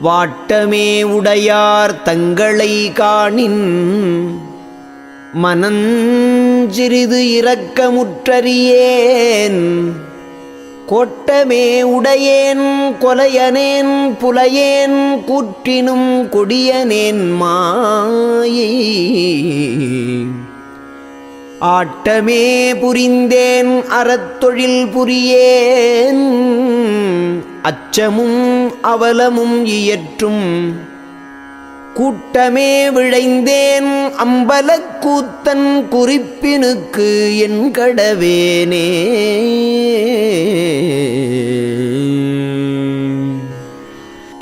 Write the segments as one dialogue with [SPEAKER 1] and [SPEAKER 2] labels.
[SPEAKER 1] வாட்டமே உடையார் தங்களை காணின் மனஞ்சிறிது இரக்கமுற்றறியேன். கோட்டமே உடையேன் கொலையனேன் புலையேன் கூற்றினும் கொடியனேன் மாயை. ஆட்டமே புரிந்தேன் அறத்தொழில் புரியேன். அச்சமும் அவலமும் இயற்றும் கூட்டமே விழைந்தேன். அம்பலக்கூத்தன் குறிப்பினுக்கு என் கடவேனே.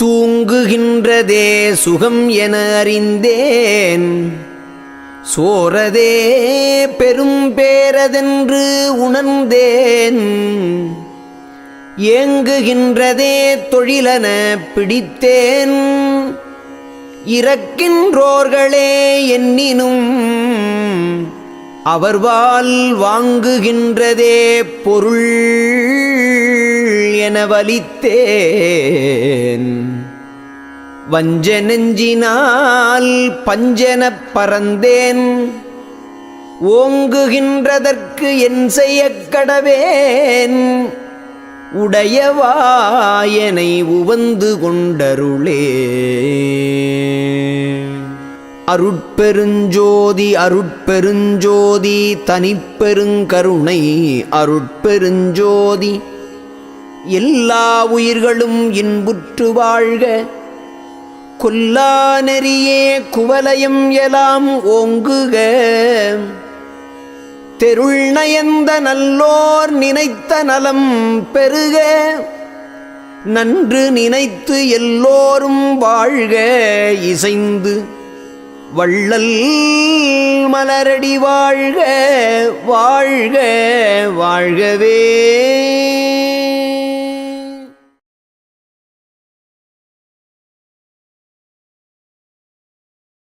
[SPEAKER 1] தூங்குகின்றதே சுகம் என அறிந்தேன். சோரதே பெரும் பேரதென்று உணர்ந்தேன். ஏங்குகின்றதே தொழிலன பிடித்தேன். இறக்கின்றோர்களே என்னினும் அவர்வால் வாங்குகின்றதே பொருள் என வலித்தேன். வஞ்ச நெஞ்சினால் பஞ்சனப் பறந்தேன். ஓங்குகின்றதற்கு என் செய்யக் கடவேன். உடையவாயனை உவந்து கொண்டருளே. அருட்பெருஞ்சோதி அருட்பெருஞ்சோதி தனிப்பெருங்கருணை அருட்பெருஞ்சோதி. எல்லா உயிர்களும் இன்புற்று வாழ்க. கொல்லா நெறியே குவலயம் எலாம் ஓங்குக. தெருள் நயந்த நல்லோர் நினைத்த நலம் பெருக. நன்று நினைத்து எல்லோரும் வாழ்க இசைந்து. வள்ளல் மலரடி வாழ்க வாழ்க வாழ்கவே.